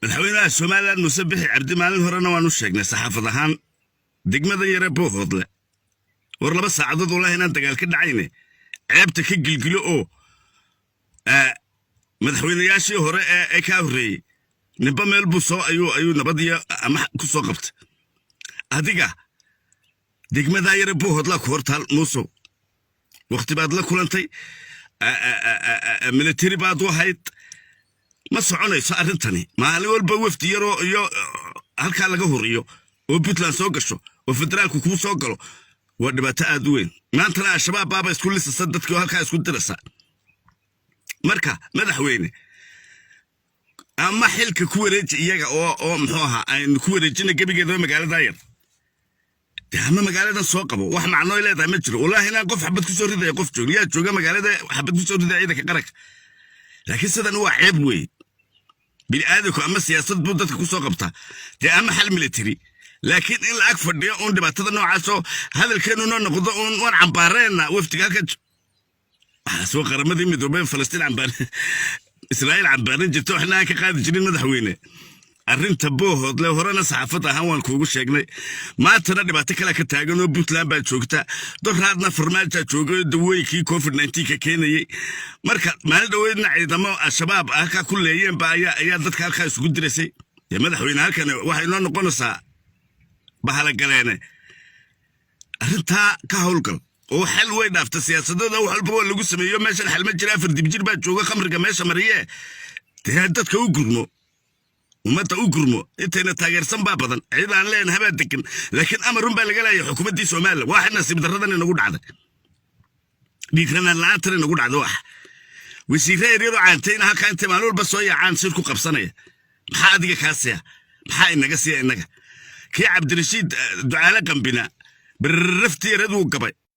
madaxweynaha Soomaaliland Muuse Bixi Cabdi maalin horena waanu sheegnay saxaafad ahaan degmada yare Bohoodle war laba saacadood walahi inaan dagaal ka dhacayne ceebta ka gilgilo oo madaxweynayaashii hore ee ka horreeyay ninba meel buu soo ayuu nabadiya ama ku soo qabtay adiga degmada yare Bohoodle ku hortaal Muuse waqti baad la kulantay military baad wahayd ma soconayso arrintani maalin walba wafdi yaro iyo halka laga horiyo oo Puntland soo gasho oo federaalku ku soo galo waa dhibaato aad u weyn maanta shabaab baaba isku lisay dadkii halka isku dirasa marka madaxweyne ama xilka ku wareej iyaga oo muxuu ahaa ay ku wareejina gabigeeda magaalada yar ama magaalada soo qabo wax macno leedahay ma jiro wallahi inaan qof xabad ku soo riday qof jooga magaalada xabad ku soo riday ciidanka qaranka laakiin sidan waa ceeb weyn bini'aadamku ama siyaasad buu dadka ku soo qabtaa dee ama xal military laakiin in la ag fadhiyo oo dhibaatada noocaas oo hadalkeenu noqdo oo cambaarayna waftiga halka soo qaramadii midoobay Falastiin cambaar Israa'iil cambaarin jirto waxna ka qaadi jirin madaxweyne arrinta Bohoodle horena saxaafad ahaan waan kuugu sheegnay maantana dhibaato kale ka taagan oo Puntland baa joogta doraadna farmaajo joogay dawooyinkii COVID-19 ka keenayay marka maalin dhaweydna ciidamo shabaab ah ka ku leeyeen baa ayaa dadka halka isugu direysay madaxweyne halkan waxay noo noqonaysaa bahala galeene arrinta ka howlgal oo xal way dhaafta siyaasadda walba waa lagu sameeyo meesha xal ma jira afar dibjir baa jooga khamriga meesha mariye dadka u gurmo umada u gurmo intayna taageersan baa badan ciidan leen habad degan laakiin amarun baa laga leeyahay xukuumadii Soomaaliya waxa nasiib daradan inagu dhacday dhiirana laantana inagu dhacdo wax wasiireeyo caantayna halka inta maalul ba soo yacaan sir ku qabsanaya maxaa adiga kaasiya maxaa inaga siiya inaga kii Cabdirashiid ducaale qambina birraftii radu gabay